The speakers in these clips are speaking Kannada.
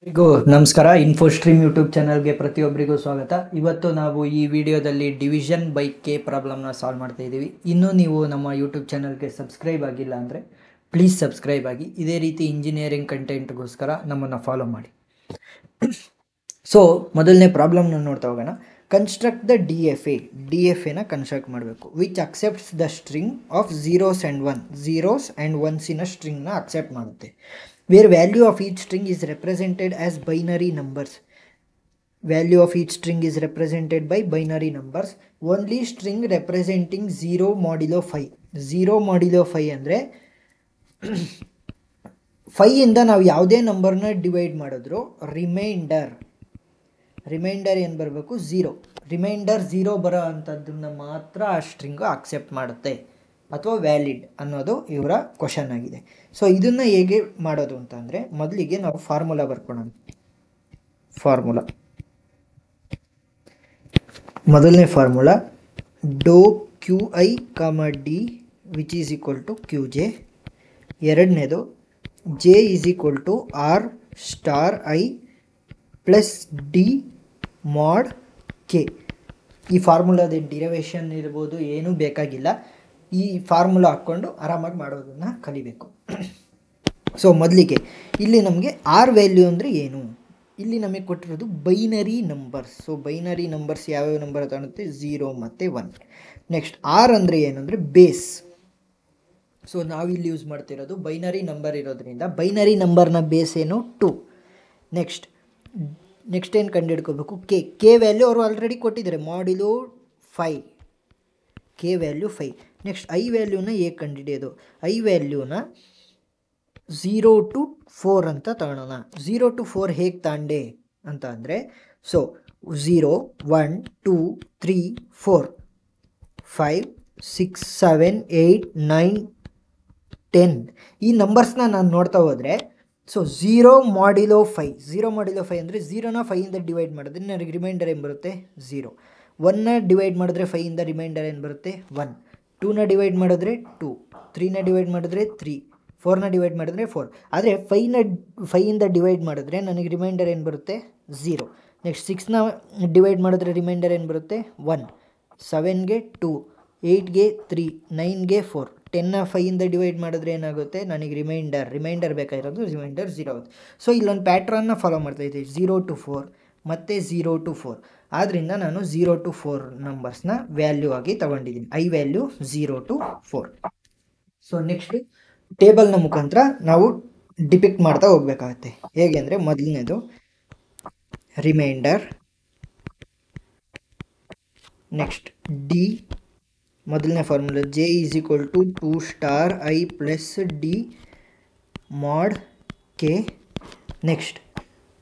ಎಲ್ರಿಗೂ ನಮಸ್ಕಾರ. ಇನ್ಫೋಸ್ಟ್ರೀಮ್ ಯೂಟ್ಯೂಬ್ ಚಾನಲ್ಗೆ ಪ್ರತಿಯೊಬ್ಬರಿಗೂ ಸ್ವಾಗತ. ಇವತ್ತು ನಾವು ಈ ವಿಡಿಯೋದಲ್ಲಿ ಡಿವಿಷನ್ ಬೈ ಕೆ ಪ್ರಾಬ್ಲಮ್ನ ಸಾಲ್ವ್ ಮಾಡ್ತಾ ಇದ್ದೀವಿ. ಇನ್ನೂ ನೀವು ನಮ್ಮ ಯೂಟ್ಯೂಬ್ ಚಾನಲ್ಗೆ ಸಬ್ಸ್ಕ್ರೈಬ್ ಆಗಿಲ್ಲ ಅಂದರೆ ಪ್ಲೀಸ್ ಸಬ್ಸ್ಕ್ರೈಬ್ ಆಗಿ. ಇದೇ ರೀತಿ ಇಂಜಿನಿಯರಿಂಗ್ ಕಂಟೆಂಟ್ಗೋಸ್ಕರ ನಮ್ಮನ್ನು ಫಾಲೋ ಮಾಡಿ. ಸೊ ಮೊದಲನೇ ಪ್ರಾಬ್ಲಮ್ನ ನೋಡ್ತಾ ಹೋಗೋಣ. ಕನ್ಸ್ಟ್ರಕ್ಟ್ ದ ಡಿ ಎಫ್ ಎನ ಕನ್ಸ್ಟ್ರಕ್ಟ್ ಮಾಡಬೇಕು. Which accepts the string of zeros and ಒನ್ಸಿನ ಸ್ಟ್ರಿಂಗ್ನ ಅಕ್ಸೆಪ್ಟ್ ಮಾಡುತ್ತೆ. Where value of each string is represented as binary numbers. Value of each string is represented by binary numbers. Only string representing 0 modulo 5. 0 modulo 5 ಅಂದರೆ 5 ಇಂದ ನಾವು ಯಾವುದೇ ನಂಬರ್ನ ಡಿವೈಡ್ ಮಾಡಿದ್ರು ರಿಮೈಂಡರ್ ಏನು ಬರಬೇಕು? 0. ರಿಮೈಂಡರ್ 0 ಬರೋ ಅಂಥದ್ದನ್ನು ಮಾತ್ರ ಆ ಸ್ಟ್ರಿಂಗು ಅಕ್ಸೆಪ್ಟ್ ಮಾಡುತ್ತೆ ಅಥವಾ ವ್ಯಾಲಿಡ್ ಅನ್ನೋದು ಇವರ ಕ್ವಶನ್ ಆಗಿದೆ. ಸೊ ಇದನ್ನು ಹೇಗೆ ಮಾಡೋದು ಅಂತ ಅಂದರೆ, ಮೊದಲಿಗೆ ನಾವು ಫಾರ್ಮುಲಾ ಬರ್ಕೊಳ್ಳೋಣ. ಮೊದಲನೇ ಫಾರ್ಮುಲಾ ಡೋ Q I comma D which is equal to Q J. ಎರಡನೇದು J is equal to R star I plus D mod K. ಈ ಫಾರ್ಮುಲಾದ ಡಿರೈವೇಷನ್ ಇರ್ಬೋದು, ಏನೂ ಬೇಕಾಗಿಲ್ಲ. ಈ ಫಾರ್ಮುಲಾ ಹಾಕ್ಕೊಂಡು ಆರಾಮಾಗಿ ಮಾಡೋದನ್ನು ಕಲಿಬೇಕು. ಸೊ ಮೊದಲಿಗೆ ಇಲ್ಲಿ ನಮಗೆ ಆರ್ ವ್ಯಾಲ್ಯೂ ಅಂದರೆ ಏನು? ಇಲ್ಲಿ ನಮಗೆ ಕೊಟ್ಟಿರೋದು binary numbers. So binary numbers ಯಾವ್ಯಾವ ನಂಬರ್ ಕಾಣುತ್ತೆ? 0 ಮತ್ತು 1. ನೆಕ್ಸ್ಟ್ ಆರ್ ಅಂದರೆ ಏನು ಅಂದರೆ ಬೇಸ್. ಸೊ ನಾವಿಲ್ಲಿ ಯೂಸ್ ಮಾಡ್ತಿರೋದು ಬೈನರಿ ನಂಬರ್ ಇರೋದ್ರಿಂದ ಬೈನರಿ ನಂಬರ್ನ ಬೇಸ್ ಏನು? 2. ನೆಕ್ಸ್ಟ್ ಏನು ಕಂಡುಹಿಡ್ಕೋಬೇಕು? ಕೆ ವ್ಯಾಲ್ಯೂ ಅವರು ಆಲ್ರೆಡಿ ಕೊಟ್ಟಿದ್ದಾರೆ, ಮಾಡ್ಯುಲೋ 5. K value 5. ನೆಕ್ಸ್ಟ್ ಐ ವ್ಯಾಲ್ಯೂನ ಹೇಗೆ ಕಂಡುಹಿಡಿಯೋದು? ಐ ವ್ಯಾಲ್ಯೂನ 0 to 4 ಅಂತ ತಗೊಳ್ಳೋಣ. 0 to 4 ಹೇಗೆ ತಾಂಡೆ ಅಂತ ಅಂದರೆ, ಸೊ 0 1 2 3 4 5 6 7 8 9 10 ಈ ನಂಬರ್ಸ್ನ ನಾನು ನೋಡ್ತಾ ಹೋದರೆ, ಸೊ 0 ಮಾಡ್ಯುಲೋ 5 ಅಂದರೆ 0ನ 5ಇಂದ ಡಿವೈಡ್ ಮಾಡಿದ್ರೆ ನನಗೆ ರಿಮೈಂಡರ್ ಏನು ಬರುತ್ತೆ? 0. 1ನ ಡಿವೈಡ್ ಮಾಡಿದ್ರೆ 5ಇಂದ ರಿಮೈಂಡರ್ ಏನು ಬರುತ್ತೆ? 1. 2ನ ಡಿವೈಡ್ ಮಾಡಿದ್ರೆ 2. 3ನ ಡಿವೈಡ್ ಮಾಡಿದ್ರೆ 3. 4ನ ಡಿವೈಡ್ ಮಾಡಿದ್ರೆ 4. ಆದರೆ 5ಇಂದ ಡಿವೈಡ್ ಮಾಡಿದ್ರೆ ನನಗೆ ರಿಮೈಂಡರ್ ಏನು ಬರುತ್ತೆ? 0. ನೆಕ್ಸ್ಟ್ 6ನ ಡಿವೈಡ್ ಮಾಡಿದ್ರೆ ರಿಮೈಂಡರ್ ಏನು ಬರುತ್ತೆ? 1. 7ಗೆ 2, 8ಗೆ 3, 9ಗೆ 4. 10ನ 5ಇಂದ ಡಿವೈಡ್ ಮಾಡಿದ್ರೆ ಏನಾಗುತ್ತೆ? ನನಗೆ ರಿಮೈಂಡರ್ ಬೇಕಾಗಿರೋದು ರಿಮೈಂಡರ್ 0 ಆಗುತ್ತೆ. ಸೊ ಇಲ್ಲೊಂದು ಪ್ಯಾಟ್ರನ್ನ ಫಾಲೋ ಮಾಡ್ತಾ ಇದ್ದೀವಿ, 0 to 4 ಮತ್ತು 0 to 4. ಆದ್ದರಿಂದ ನಾನು 0 to 4 ನಂಬರ್ಸ್ನ ವ್ಯಾಲ್ಯೂ ಆಗಿ ತಗೊಂಡಿದ್ದೀನಿ. I value 0 to 4. So next ಟೇಬಲ್ನ ಮುಖಾಂತರ ನಾವು ಡಿಪಿಕ್ಟ್ ಮಾಡ್ತಾ ಹೋಗ್ಬೇಕಾಗತ್ತೆ. ಹೇಗೆ ಅಂದರೆ, ಮೊದಲನೇದು ರಿಮೈಂಡರ್, ನೆಕ್ಸ್ಟ್ ಡಿ, ಮೊದಲನೇ formula J is equal to 2 star I plus D mod K. Next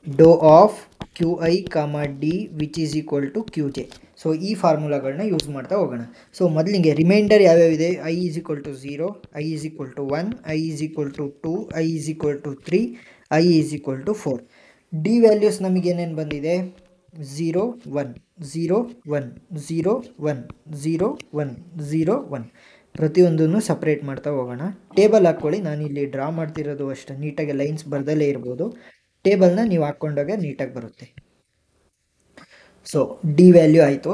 ಡೋ of Q I comma D which is equal to Q J. So ಈ ಫಾರ್ಮುಲಾಗಳನ್ನ ಯೂಸ್ ಮಾಡ್ತಾ ಹೋಗೋಣ. ಸೊ ಮೊದಲಿಗೆ ರಿಮೈಂಡರ್ ಯಾವ್ಯಾವಿದೆ? I is equal to 0, I is equal to 1, I is equal to 2, I is equal to 3, I is equal to 4. D values ನಮಗೇನೇನು ಬಂದಿದೆ? 0 1 0 1 0 1 0 1 0 1. ಪ್ರತಿಯೊಂದನ್ನು ಸಪ್ರೇಟ್ ಮಾಡ್ತಾ ಹೋಗೋಣ. ಟೇಬಲ್ ಹಾಕ್ಕೊಳ್ಳಿ. ನಾನು ಇಲ್ಲಿ ಡ್ರಾ ಮಾಡ್ತಿರೋದು ಅಷ್ಟು ನೀಟಾಗಿ ಲೈನ್ಸ್ ಬರ್ದಲ್ಲೇ ಇರ್ಬೋದು. ಟೇಬಲ್ನ ನೀವು ಹಾಕ್ಕೊಂಡಾಗ ನೀಟಾಗಿ ಬರುತ್ತೆ. ಸೊ ಡಿ ವ್ಯಾಲ್ಯೂ ಆಯಿತು.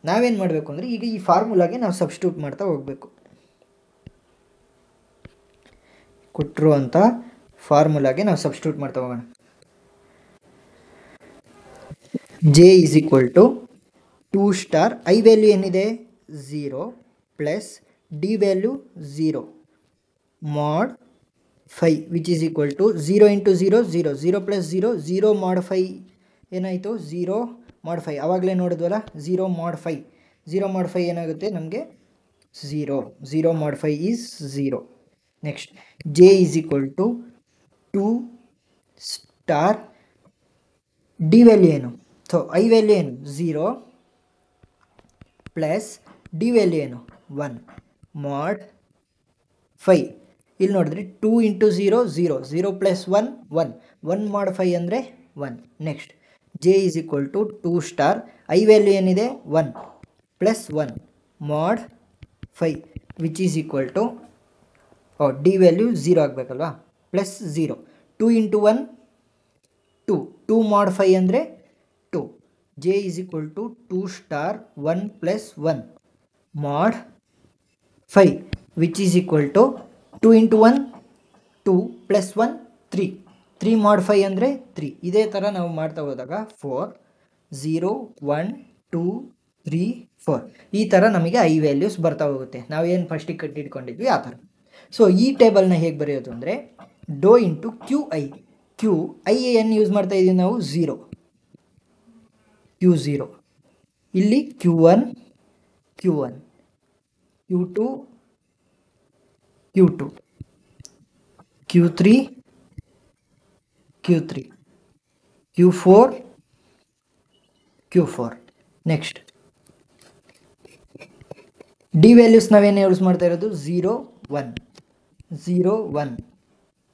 ನಾವೇನು ಮಾಡಬೇಕು ಅಂದರೆ, ಈಗ ಈ ಫಾರ್ಮುಲಾಗೆ ನಾವು ಸಬ್ಸ್ಟಿಟ್ಯೂಟ್ ಮಾಡ್ತಾ ಹೋಗಬೇಕು. ಕೊಟ್ಟಿರುವಂಥ ಫಾರ್ಮುಲಾಗೆ ನಾವು ಸಬ್ಸ್ಟಿಟ್ಯೂಟ್ ಮಾಡ್ತಾ ಹೋಗೋಣ. J is equal to 2 star I value ಏನಿದೆ? 0 plus d value 0 mod 5 which is equal to 0 into 0 0 0 plus 0 0 mod 5 ಏನಾಯಿತು? 0 ಮಾಡ್ 5. ಆವಾಗಲೇ ನೋಡಿದ್ವಲ್ಲ, 0 ಮಾಡ್ 5. 0 ಮಾಡ್ 5 ಏನಾಗುತ್ತೆ ನಮಗೆ? 0. 0 mod 5 is 0. Next J is equal to 2 star d value ಏನು? ಸೊ ಐ ವ್ಯಾಲ್ಯೂ ಏನು? 0 ಪ್ಲಸ್ ಡಿ ವ್ಯಾಲ್ಯೂ ಏನು? 1 ಮಾಡ್ 5. ಇಲ್ಲಿ ನೋಡಿದ್ರೆ 2 ಇಂಟು 0 0 0 ಪ್ಲಸ್ 1 1 1 ಮಾಡ್ 5 ಅಂದರೆ 1. Next J is equal to 2 star I value ಏನಿದೆ? 1 plus 1 mod 5 which is equal to D value 0 ಆಗಬೇಕಲ್ವಾ, ಪ್ಲಸ್ 0. 2 ಇಂಟು 1 2 mod 5 ಅಂದರೆ 2. j is equal to 2 star 1 plus 1 mod 5 which is equal to 2 into 1 2 plus 1 3. 3 mod 5 ಅಂದರೆ 3. ಇದೇ ಥರ ನಾವು ಮಾಡ್ತಾ ಹೋದಾಗ 4 0 1 2 3 4 ಈ ಥರ ನಮಗೆ ಐ ವ್ಯಾಲ್ಯೂಸ್ ಬರ್ತಾ ಹೋಗುತ್ತೆ. ನಾವೇನು ಫಸ್ಟಿಗೆ ಕಟ್ಟಿಟ್ಕೊಂಡಿದ್ವಿ ಆ ಥರ. ಸೊ ಈ ಟೇಬಲ್ನ ಹೇಗೆ ಬರೆಯೋದು ಅಂದರೆ ಡೋ into Q I. Q I ಏನು ಯೂಸ್ ಮಾಡ್ತಾ ಇದ್ದೀವಿ ನಾವು ಝೀರೋ, Q0. ಇಲ್ಲಿ Q1 Q1 Q2 Q2 Q3 Q3 Q4 Q4. Next D values ನಾವೇನು ಯೂಸ್ ಮಾಡ್ತಾ ಇರೋದು 0 1 0 1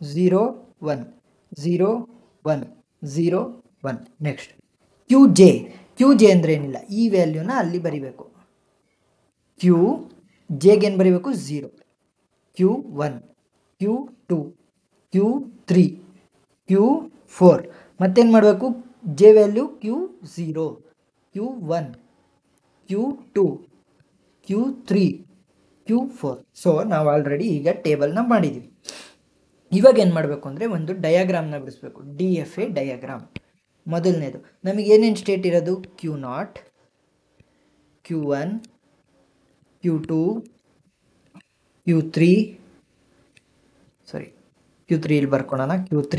0 1 0 1 0 1. ನೆಕ್ಸ್ಟ್ ಕ್ಯೂ ಜೆ ಅಂದರೆ ಏನಿಲ್ಲ, ಈ ವ್ಯಾಲ್ಯೂನ ಅಲ್ಲಿ ಬರಿಬೇಕು. ಕ್ಯೂ ಜೆಗೆ ಏನು ಬರಿಬೇಕು 0, Q1 Q2 Q3 Q4. ಮತ್ತೇನು ಮಾಡಬೇಕು J value Q0 Q1 Q2 Q3 Q4. So ನಾವು ಆಲ್ರೆಡಿ ಈಗ ಟೇಬಲ್ನ ಮಾಡಿದ್ದೀವಿ. ಇವಾಗ ಏನು ಮಾಡಬೇಕು ಅಂದರೆ ಒಂದು ಡಯಾಗ್ರಾಮ್ನ ಬಿಡಿಸ್ಬೇಕು. DFA diagram. ಮೊದಲನೇದು ನಮಗೆ ಏನೇನು ಸ್ಟೇಟ್ ಇರೋದು Q0 Q1 Q2 Q3 ಇಲ್ಲಿ ಬರ್ಕೊಳ್ಳೋಣ Q3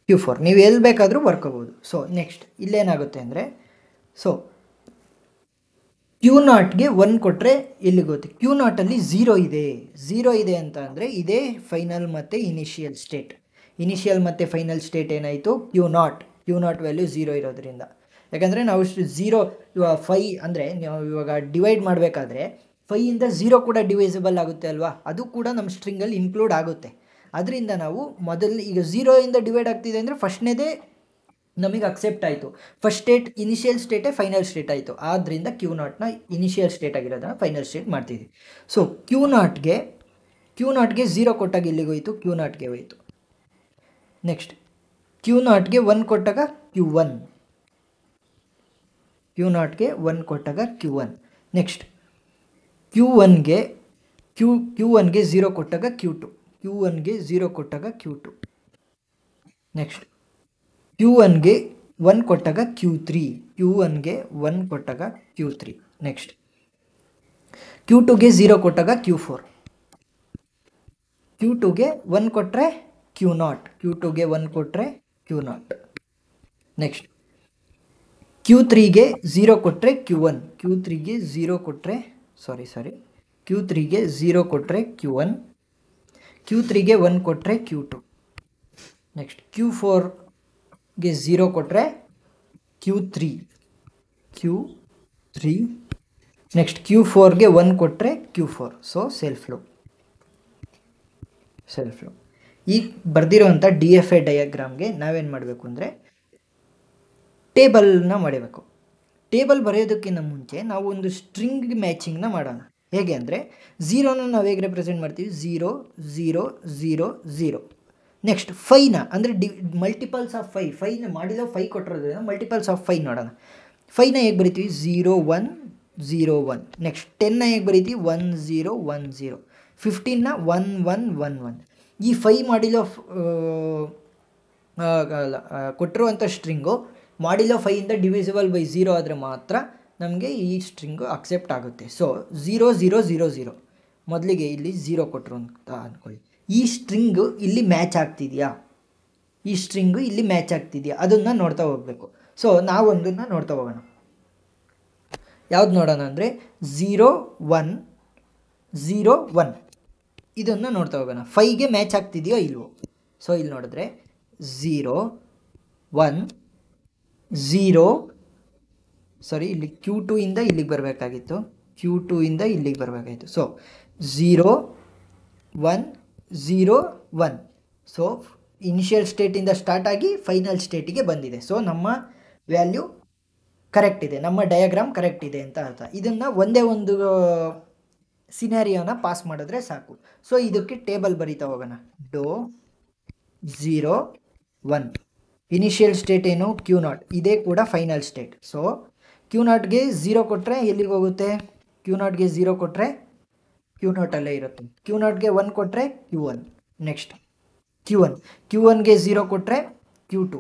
Q4. ನೀವು ಎಲ್ಲಿ ಬೇಕಾದರೂ ಬರ್ಕೋಬೋದು. ಸೊ ನೆಕ್ಸ್ಟ್ ಇಲ್ಲೇನಾಗುತ್ತೆ ಅಂದರೆ ಸೊ Q0ಗೆ 1 ಕೊಟ್ಟರೆ ಎಲ್ಲಿಗೋಗುತ್ತೆ, Q0ಅಲ್ಲಿ 0 ಇದೆ ಅಂತ ಅಂದರೆ ಇದೇ ಫೈನಲ್ ಮತ್ತು ಇನಿಷಿಯಲ್ ಸ್ಟೇಟ್. ಇನಿಷಿಯಲ್ ಮತ್ತು ಫೈನಲ್ ಸ್ಟೇಟ್ ಏನಾಯಿತು Q0 ವ್ಯಾಲ್ಯೂ 0 ಇರೋದ್ರಿಂದ. ಯಾಕಂದರೆ ನಾವು 0 ಇವಾಗ 5 ಅಂದರೆ ನಾವು ಇವಾಗ ಡಿವೈಡ್ ಮಾಡಬೇಕಾದ್ರೆ 5ಇಂದ 0 ಕೂಡ ಡಿವೈಸಬಲ್ ಆಗುತ್ತೆ ಅಲ್ವಾ, ಅದು ಕೂಡ ನಮ್ಮ ಸ್ಟ್ರಿಂಗಲ್ಲಿ ಇನ್ಕ್ಲೂಡ್ ಆಗುತ್ತೆ. ಅದರಿಂದ ನಾವು ಮೊದಲು ಈಗ 0ಇಂದ ಡಿವೈಡ್ ಆಗ್ತಿದೆ ಅಂದರೆ ಫಸ್ಟ್ನೇದೇ ನಮಗೆ ಅಕ್ಸೆಪ್ಟ್ ಆಯಿತು. ಫಸ್ಟ್ ಸ್ಟೇಟ್ ಇನಿಷಿಯಲ್ ಸ್ಟೇಟೇ ಫೈನಲ್ ಸ್ಟೇಟ್ ಆಯಿತು. ಆದ್ದರಿಂದ Q0ನ ಇನಿಷಿಯಲ್ ಸ್ಟೇಟ್ ಆಗಿರೋದನ್ನು ಫೈನಲ್ ಸ್ಟೇಟ್ ಮಾಡ್ತಿದ್ವಿ. ಸೊ Q0ಗೆ 0 ಕೊಟ್ಟಾಗ ಇಲ್ಲಿಗೆ ಹೋಯಿತು, Q0ಗೆ ಹೋಯಿತು. ನೆಕ್ಸ್ಟ್ Q0ಗೆ 1 ಕೊಟ್ಟಾಗ Q1 ನೆಕ್ಸ್ಟ್ Q1ಗೆ 0 ಕೊಟ್ಟಾಗ Q2 ನೆಕ್ಸ್ಟ್ Q1ಗೆ 1 ಕೊಟ್ಟಾಗ Q3 ನೆಕ್ಸ್ಟ್ Q2ಗೆ 0 ಕೊಟ್ಟಾಗ Q4 Q2ಗೆ 1 ಕೊಟ್ಟರೆ Q0 ನೆಕ್ಸ್ಟ್ Q3ಗೆ 0 ಕೊಟ್ಟರೆ Q3ಗೆ 0 ಕೊಟ್ಟರೆ Q1 Q3ಗೆ 1 ಕೊಟ್ಟರೆ Q2 ನೆಕ್ಸ್ಟ್ Q4ಗೆ 0 ಕೊಟ್ಟರೆ Q3 ನೆಕ್ಸ್ಟ್ Q4ಗೆ 1 ಕೊಟ್ಟರೆ Q4. So self loop. ಈಗ ಬರ್ದಿರೋವಂಥ DFA ಡಯಾಗ್ರಾಮ್ಗೆ ನಾವೇನು ಮಾಡಬೇಕು ಅಂದರೆ ಟೇಬಲ್ನ ಮಾಡಬೇಕು. ಟೇಬಲ್ ಬರೆಯೋದಕ್ಕಿಂತ ಮುಂಚೆ ನಾವು ಒಂದು ಸ್ಟ್ರಿಂಗ್ ಮ್ಯಾಚಿಂಗ್ನ ಮಾಡೋಣ. ಹೇಗೆ ಅಂದರೆ 0ನ ನಾವು ಹೇಗೆ ರೆಪ್ರೆಸೆಂಟ್ ಮಾಡ್ತೀವಿ 0 0 0 0. ನೆಕ್ಸ್ಟ್ 5ನ ಅಂದರೆ ಮಲ್ಟಿಪಲ್ಸ್ ಆಫ್ 5ನ ಮಾಡಿರೋ 5 ಕೊಟ್ಟಿರೋದ್ರಿಂದ ಮಲ್ಟಿಪಲ್ಸ್ ಆಫ್ 5 ನೋಡೋಣ. 5ನ ಹೇಗೆ ಬರಿತೀವಿ 0 1 0 1. ನೆಕ್ಸ್ಟ್ 10ನ ಹೇಗೆ ಬರಿತೀವಿ 1 0 1 0. 15ನ 1 1 1 1. ಈ 5 ಮಾಡಿರೋ ಕೊಟ್ಟಿರುವಂಥ ಸ್ಟ್ರಿಂಗು ಮಾಡಿರೋ 5ಇಂದ ಡಿವಿಸಿಬಲ್ ಬೈ 0 ಆದರೆ ಮಾತ್ರ ನಮಗೆ ಈ ಸ್ಟ್ರಿಂಗು ಅಕ್ಸೆಪ್ಟ್ ಆಗುತ್ತೆ. ಸೊ 0 0 0 0 ಮೊದಲಿಗೆ ಇಲ್ಲಿ 0 ಕೊಟ್ಟರು ಅಂತ ಅಂದ್ಕೊಳ್ಳಿ. ಈ ಸ್ಟ್ರಿಂಗು ಇಲ್ಲಿ ಮ್ಯಾಚ್ ಆಗ್ತಿದೆಯಾ ಅದನ್ನು ನೋಡ್ತಾ ಹೋಗಬೇಕು. ಸೊ ನಾವೊಂದನ್ನು ನೋಡ್ತಾ ಹೋಗೋಣ. ಯಾವ್ದು ನೋಡೋಣ ಅಂದರೆ 0 1 0 1 ಇದನ್ನು ನೋಡ್ತಾ ಹೋಗೋಣ. 5ಗೆ ಮ್ಯಾಚ್ ಆಗ್ತಿದೆಯೋ ಇಲ್ವೋ. ಸೊ ಇಲ್ಲಿ ನೋಡಿದ್ರೆ 0 1 0 ಇಲ್ಲಿ Q2ಇಂದ ಇಲ್ಲಿಗೆ ಬರಬೇಕಾಗಿತ್ತು, Q2ಇಂದ ಇಲ್ಲಿಗೆ ಬರಬೇಕಾಗಿತ್ತು. ಸೊ 0 1 0 1. ಸೊ ಇನಿಷಿಯಲ್ ಸ್ಟೇಟಿಂದ ಸ್ಟಾರ್ಟ್ ಆಗಿ ಫೈನಲ್ ಸ್ಟೇಟಿಗೆ ಬಂದಿದೆ. ಸೊ ನಮ್ಮ ವ್ಯಾಲ್ಯೂ ಕರೆಕ್ಟ್ ಇದೆ, ನಮ್ಮ ಡಯಾಗ್ರಾಮ್ ಕರೆಕ್ಟ್ ಇದೆ ಅಂತ ಅರ್ಥ. ಇದನ್ನು ಒಂದೇ ಒಂದು ಸಿನಾರಿಯೋನ ಪಾಸ್ ಮಾಡಿದ್ರೆ ಸಾಕು. ಸೊ ಇದಕ್ಕೆ ಟೇಬಲ್ ಬರೀತಾ ಹೋಗೋಣ. ಡೋ 0 1 ಇನಿಷಿಯಲ್ ಸ್ಟೇಟ್ ಏನು ಕ್ಯೂ ನಾಟ್, ಇದೇ ಕೂಡ ಫೈನಲ್ ಸ್ಟೇಟ್. ಸೊ ಕ್ಯೂ ನಾಟ್ಗೆ 0 ಕೊಟ್ಟರೆ ಎಲ್ಲಿಗೆ ಹೋಗುತ್ತೆ, ಕ್ಯೂ ನಾಟ್ಗೆ 0 ಕೊಟ್ಟರೆ ಕ್ಯೂ ನಾಟಲ್ಲೇ ಇರುತ್ತೆ. ಕ್ಯೂ ನಾಟ್ಗೆ 1 ಕೊಟ್ಟರೆ ಕ್ಯೂ ಒನ್. ನೆಕ್ಸ್ಟ್ ಕ್ಯೂ ಒನ್ಗೆ 0 ಕೊಟ್ಟರೆ ಕ್ಯೂ ಟು,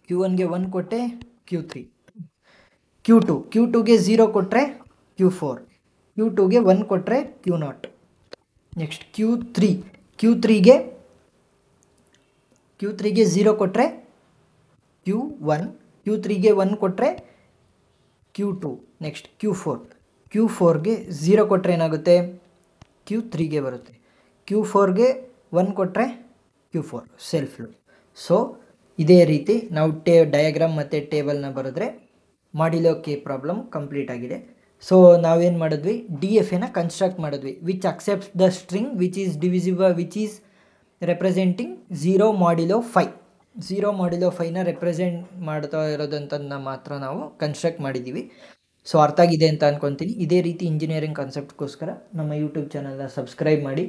ಕ್ಯೂ ಒನ್ಗೆ 1 ಕೊಟ್ಟರೆ ಕ್ಯೂ ತ್ರೀ, ಕ್ಯೂ ಟುಗೆ 0 ಕೊಟ್ಟರೆ ಕ್ಯೂ ಫೋರ್, ಕ್ಯೂ ಟುಗೆ 1 ಕೊಟ್ಟರೆ ಕ್ಯೂ ನಾಟ್. ನೆಕ್ಸ್ಟ್ ಕ್ಯೂ ತ್ರೀಗೆ 0 ಕೊಟ್ಟರೆ ಕ್ಯೂ ಒನ್, ಕ್ಯೂ ತ್ರೀಗೆ 1 ಕೊಟ್ಟರೆ ಕ್ಯೂ ಟು. ನೆಕ್ಸ್ಟ್ ಕ್ಯೂ ಫೋರ್ಗೆ 0 ಕೊಟ್ಟರೆ ಏನಾಗುತ್ತೆ, ಕ್ಯೂ ತ್ರೀಗೆ ಬರುತ್ತೆ. ಕ್ಯೂ ಫೋರ್ಗೆ 1 ಕೊಟ್ಟರೆ Q four, self loop. So ಇದೇ ರೀತಿ ನಾವು ಡಯಾಗ್ರಾಮ್ ಮತ್ತು ಟೇಬಲ್ನ ಬರೆದ್ರೆ ಮಾಡಿಲೋ ಕೆ ಪ್ರಾಬ್ಲಮ್ ಕಂಪ್ಲೀಟ್ ಆಗಿದೆ. ಸೊ ನಾವೇನು ಮಾಡಿದ್ವಿ, ಡಿ ಎಫ್ ಎನ ಕನ್ಸ್ಟ್ರಕ್ಟ್ ಮಾಡಿದ್ವಿ, which accepts the string which is divisible, which is representing 0 modulo 5. 0 modulo 5ನ ರೆಪ್ರೆಸೆಂಟ್ ಮಾಡ್ತಾ ಇರೋದಂತನ್ನ ಮಾತ್ರ ನಾವು ಕನ್ಸ್ಟ್ರಕ್ಟ್ ಮಾಡಿದ್ದೀವಿ. ಸೊ ಅರ್ಥ ಆಗಿದೆ ಅಂತ ಅಂದ್ಕೊತೀನಿ. ಇದೇ ರೀತಿ ಇಂಜಿನಿಯರಿಂಗ್ ಕಾನ್ಸೆಪ್ಟ್ಗೋಸ್ಕರ ನಮ್ಮ ಯೂಟ್ಯೂಬ್ ಚಾನಲ್ನ ಸಬ್ಸ್ಕ್ರೈಬ್ ಮಾಡಿ,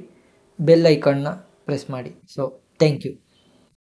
ಬೆಲ್ ಐಕಾನ್ನ ಪ್ರೆಸ್ ಮಾಡಿ. So thank you.